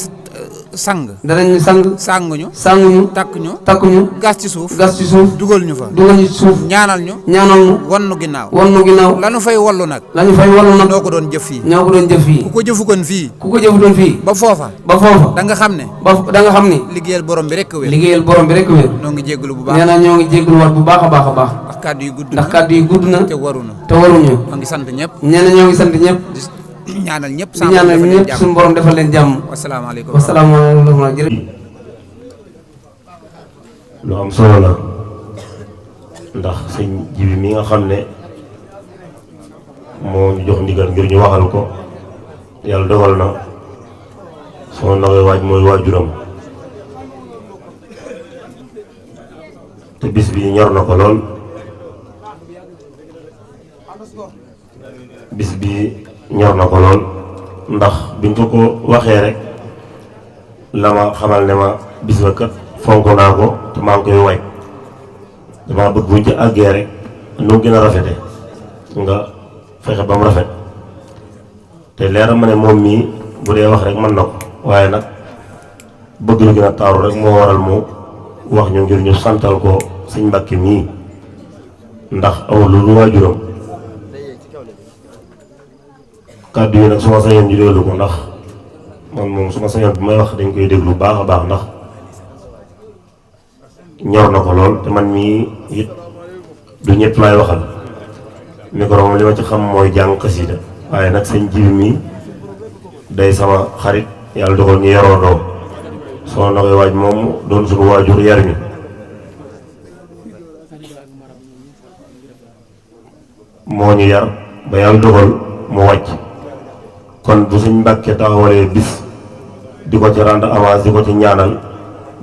sang danañu sanguñu sanguñu takkuñu takkuñu gas ci suuf gas ci suuf dugal ñu fa dugal ñu ci suuf ñaanal ñu ñaanal ñu wannu ginnaaw wan nu ginnaaw lanu fay wallu nag lañu fay wallu nag noo ko doon jëf fii ñoo ko doon jëf fii ku ko jëfukoon fii ku ko jëfutoon fii ba foofa ba foofa da nga xam ne ba da nga xam ni liggéeyal borom bi rek wér liggéeyal borom bi rek wér noo ngi jégalu bu nee baax na ñoo ngi jégalu waat bu baax a baax a baax ndax kàddu yi gudd ndax na kàddu yi gudd na te waru na te waruñu noo ngi sant ñëpp nee na ñoo ngi sant ñëpp di ñaanal ñëpp di ñaanal ñëpp suñu borom defal leen jàmm wasalaamaaleykum wasalaamaaleykum jërëjëf lu am solo la ndax sëñ Jibi mi nga xam ne moo ñu jox ndigal ngir ñu waxal ko yàlla dogal na sama ndoxee waaj mooy waajuram te bis bi ñor na ko lool bis bi ñor na ko lool ndax biñ ko waxee rek la ma xamal ne ma bis ba kat fonk naa ko te maa ngi koy waaj dama bëgg buñ ci àggee rek nu gën a rafete nga fexe ba mu rafet te leeral ma ne moom mii bu dee wax rek mën na ko waaye nag bëgg lu gën a taaru rek moo waral mu wax ñu ngir ñu santal ko Sëñ Mbàkke mii ndax amul lu waajuram kàddu yi nag su ma sañoon ñu déglu ko ndax man moom su ma sañoon bu may wax dañ koy déglu baax a baax ndax ñor na ko lool te man mii it du ñëpp laay waxal micro moom li ma ci xam mooy jàng xasida waaye nag sëñ Jibi mii day sama xarit yàlla dogal ñu yaroo doo soo na koy waaj moom doon suñu waajur yar ñu moo ñu yar ba yàlla dogal mu wàcc kon bu Sëñ Mbàkke taxawalee bis di ko ci rendre avance di ko ci ñaanal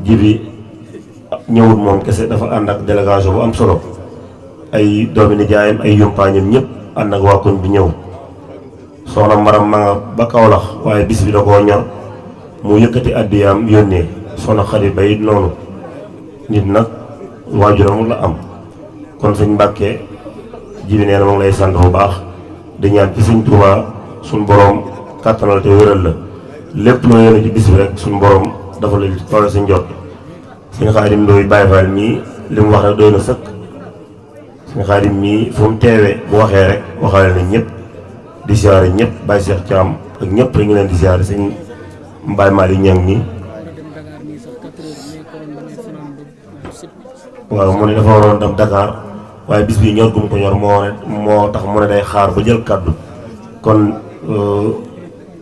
Jibi ñëwut moom kese dafa ànd ak délégation bu am solo ay doomi nijaayam ay yumpaañam ñëpp ànd ak waa koñ bi ñëw soxna Maram ma nga ba Kawlax waaye bis bi da koo ñor mu yëkkati addiyaam yónnee soxna Xadi Bay noonu nit nag waajuram la am kon Sëñ Mbàkke Jibi nee na moom lay sant bu baax di ñaan ci Sëñ Tuubaa suñ boroom kàttanal te wéral la lépp loo yéene ci bis bi rek suñ boroom dafa la toole sa njot Sëñ Xaadim Ndooy Baay Faal mii li mu wax rek doy na sëkk Sëñ Xaadim mii fu mu teewee bu waxee rek waxaale na ñëpp di siyaare ñëpp Baay Seex Caam ak ñëpp rek ñu leen di siyaare Sëñ Mbaay Maali Ñang ñi waaw mu ne dafa waroon dem Dakar waaye bis bi ñor gum ko ñor moo tax mu ne day xaar ba jël kàddu kon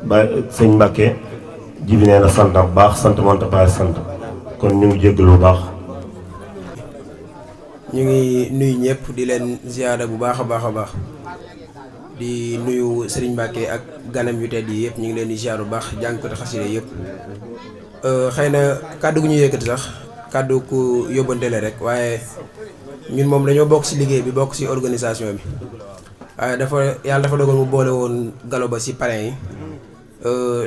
ba Sëñ Mbàkke Jibi nee na sant bu baax sant monta baax sant kon ñu ngi jéggalu bu baax ñu ngi nuyu ñëpp di leen ziyaara bu baax a baax a baax di nuyu Serigne Mbàkke ak ganam yu tedd yi yëpp ñu ngi leen di ziyaar bu baax jàngkati xasida yëpp xëy na kàddu gu ñu yëkkati sax kàddu ku yóbbante la rek waaye ñun moom dañoo bokk ci liggéey bi bokk ci organisation bi waaye yàlla dafa dogal mu boole woon Galo Ba ci parrain yi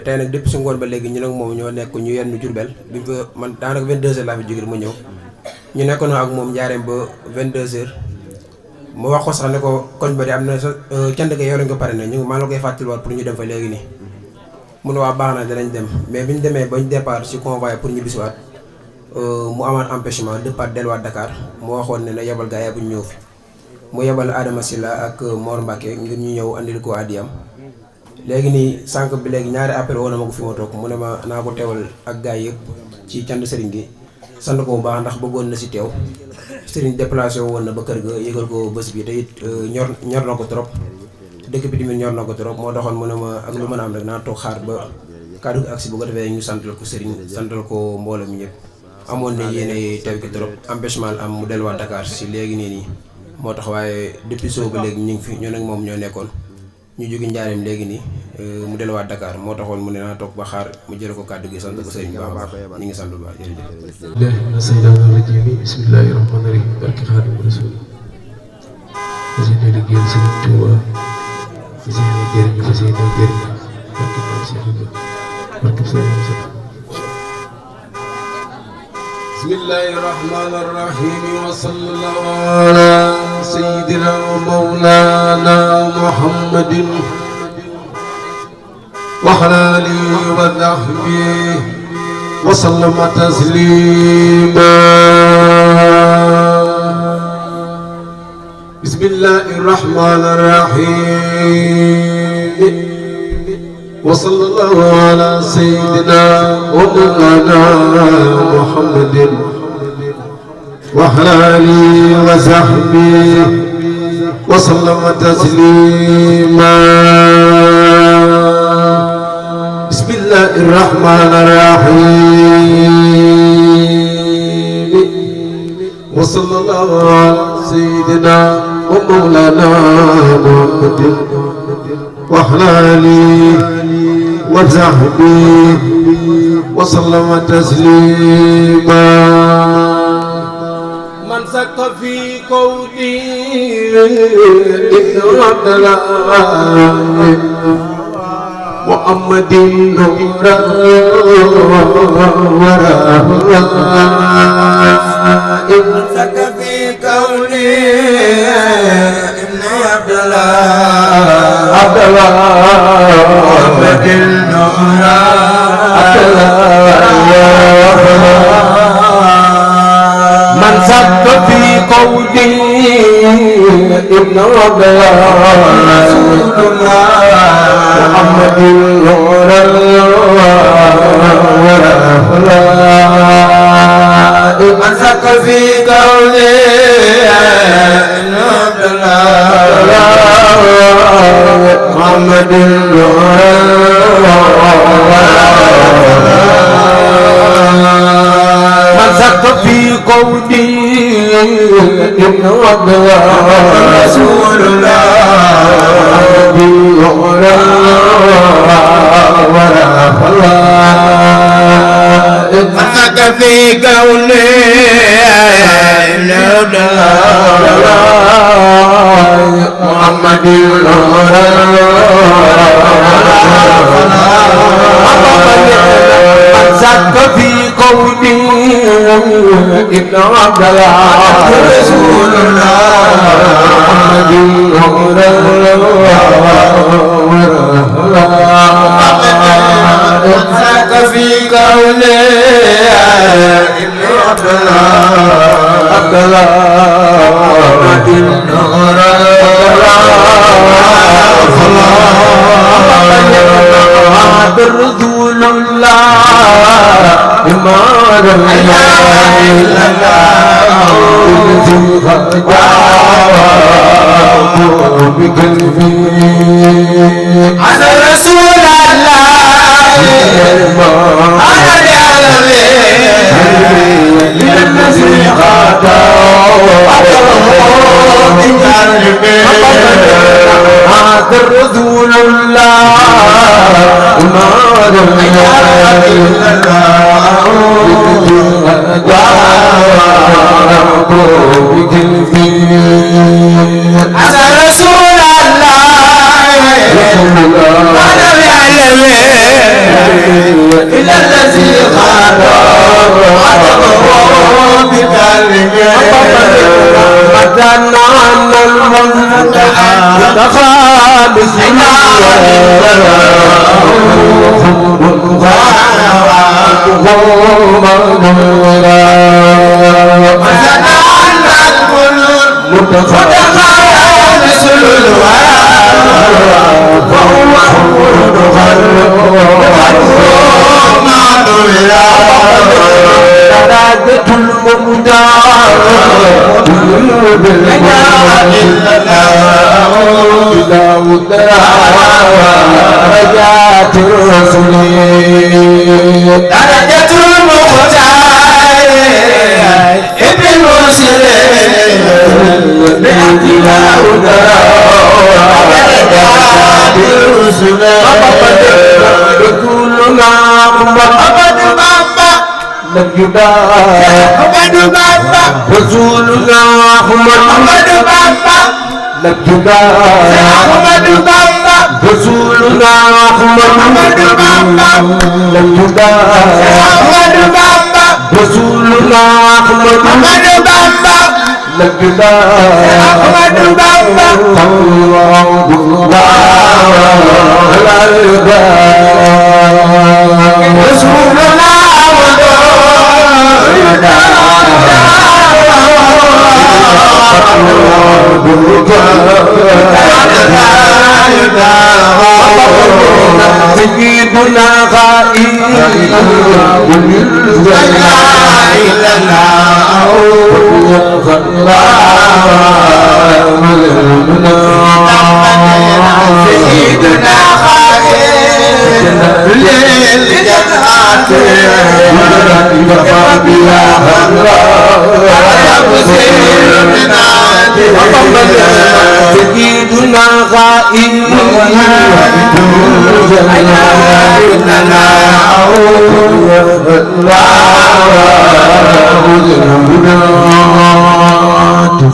tey nag depuis su ngoon ba léegi ñu nag moom ñoo nekk ñu yenn Jurbel bi mu fa man daanaka 22h laa fi jógee ma ñëw ñu nekkoon ak moom njaareem ba 22h mu wax ko sax ne ko koñ ba di am na sa cant ga yow lañ ko parrainé ñu maa la koy fàttaliwaat pour ñu dem fa léegi nii mu ne waa baax na danañ dem mais bi ñu demee bañ départ ci convoi pour ñu bisiwaat mu amaat empêchement départ delluwaat Dakar mu waxoon ne na yebal gaa yi bu ñu ñëw fi mu yebal Adama Silla ak Mor Mbacke ngir ñu ñëw andil ko addiyam léegi nii sànq bi léegi ñaari appel woon na ma ko fi ma toog mu ne ma naa ko teewal ak gaa yëpp ci cant sëriñ gi sant ko bu baax ndax bëggoon na si teew sëriñ déplacé woon na ba kër ga yëgal ko bés bi te it ñor na ko trop dëkk bi tamit ñor na ko trop moo taxoon mu ne ma ak lu mën a am rek naa toog xaar ba kàddu gi agsi bu ko defee ñu santal ko sëriñ santal ko mbooloo mi ñëpp amoon na yéene teew ki trop empêchement am mu delluwaat Dakar si léegi nii moo tax waaye depuis soo ba léegi ñu ngi fi ñun ak moom ñoo nekkoon ñu jóge njaareem léegi nii mu delluwaat Dakar moo taxoon mu ne naa toog ba xaar mu jële ko kàddu gi sant ko sëriñ bu baax ñu ngi sant bu baax jërëjëf. bismillahi rahmaani rahiim barke Xaadimu Rasuul fas yéene liggéeyal Sëriñ Tuuba fas yéene jëriñu fas yéene jëriñu barke Maam Cheikh Ibra barke Sëriñ Musa. bismillahi rahmani rahim wa sallallahu ala sayyidina wa mawlana muhammadin wa ala alihi wa sahbihi wa sallama taslima. bismillahi rahmani rahim wa sallallahu ala sayyidina wa mawlana muhammadin wa ala alihi wa sahbihi wa sallama taslima. bismillahir rahmanir rahim wa sallallahu ala sayyidina wa mawlana muhammadin wa ala alihi wa sahbihi wa sallama taslima. man sakka fi kawni ibnu abdallah muhammadin nura man sakka fi kawni ibnu abdallah muhammadin nura man sakka fi kawni ibnu abdallah muhammadin nura man sakka fi kawni ibnu abdallah muhammadin nura man sakka fi kawni ibnu abdallah rasulullah man sakka fi kawni ibnu abdallah muhammadin nura man sakka fi kawni ibnu abdallah rasulullah muhammadin nura man sakka fi kawni ibnu abdallah muhammadin nura رسول الله ما لا اله الا الله بقلبي انا رسول الله انا العالمين للذي خاطر هذا رسول الله ما لا اله الا انا رسول الله انا العالمين الى الذي خاطر بقلبي مدنا عن المنتهى درجات الرسل درجة المختار ابن المرسلين باعتلاء درجات الرسل كلنا محمد بابا نجدا محمد بابا رسولنا محمد بابا لبيك أحمد بابا رسولنا أحمد بابا لبيك أحمد بابا رسولنا أحمد بابا لبيك أحمد بابا رسولنا سيدنا غائب سيدنا سيدنا غائب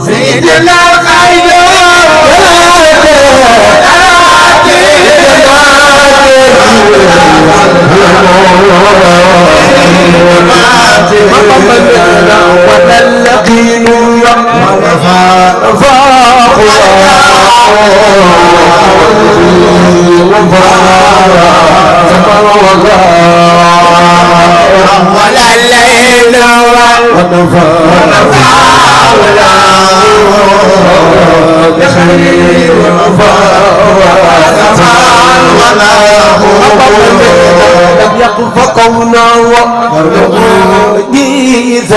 سيدنا والذين ولا الليل بخير لم يقف قونا وجيز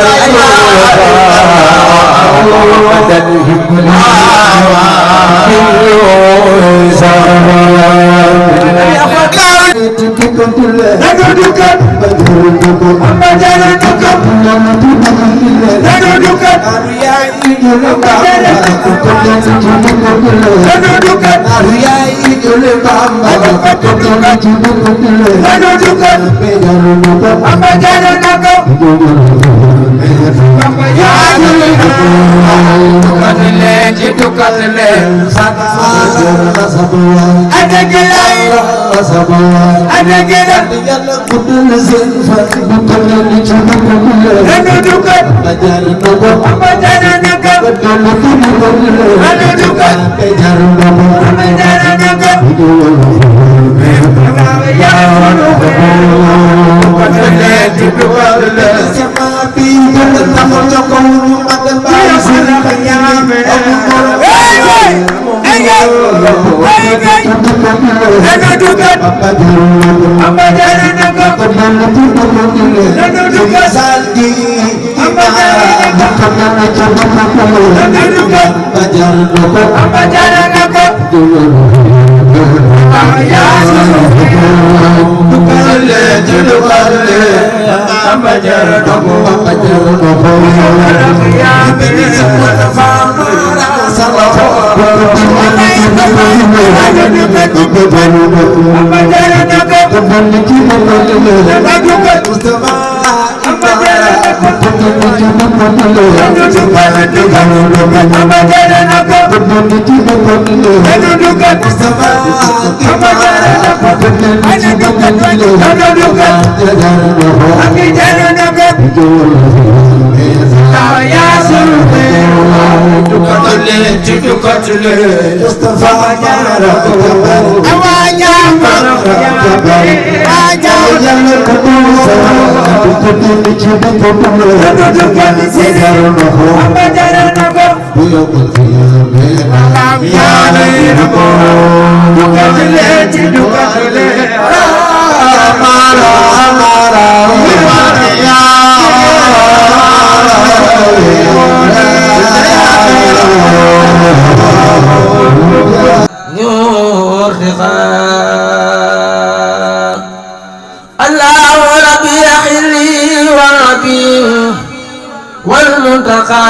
والمنتقى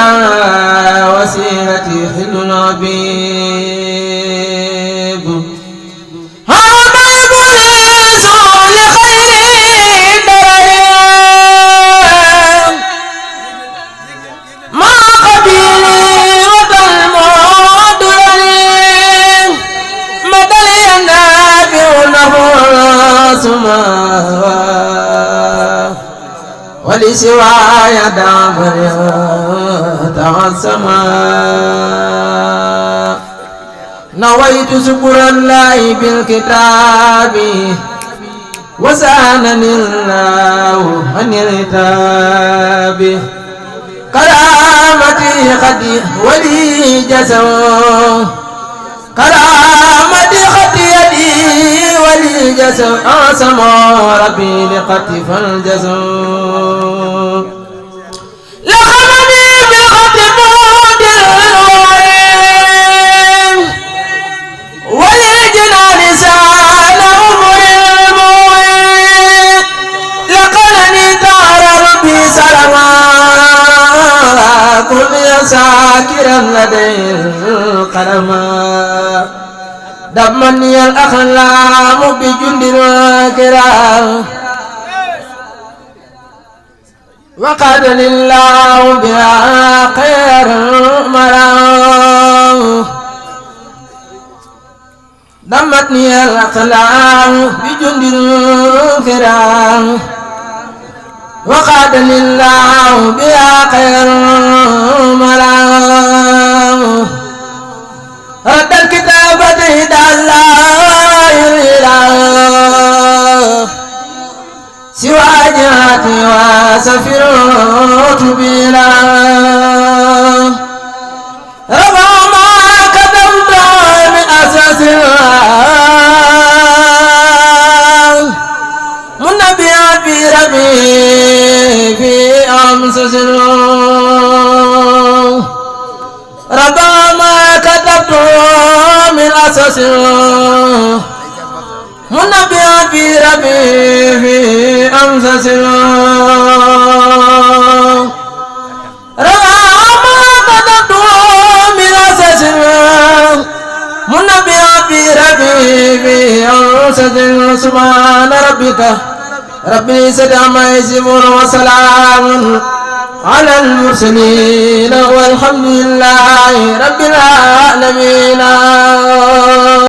وسيلتي حل العبيب هذا إبليس لخير درين ما قبيلي وذا المعد لي سواي دابر تعصما نويت شكر الله بالكتاب وسانني الله عن العتاب كرامتي خدي ولي جسم كرامتي خدي يدي ولي جسم أعصم ربي لقطف الجسم لخمني بخطف مودر الوعين وللجنان سال عمر الموين لقنني دار ربي سلما كل ساكرا لدي القلما دمني الأخلام بجند وكرام وقد لله بها خير مرام دمتني الأخلام بجند وكرام وقد لله بها خير مرام رد الكتابة إلى الله الإله سوى جهاتي وسفرت بلا رفع ما كتمت من أساس منبيا في ربي في أمسس رفع ما كتبت من أساس منبيا في ربي في أمسس رفع ما كتبت من أساس منبيا في ربي في أمسس سبحان ربك ربي سدع ما يسمون وسلام على المرسلين والحمد لله رب العالمين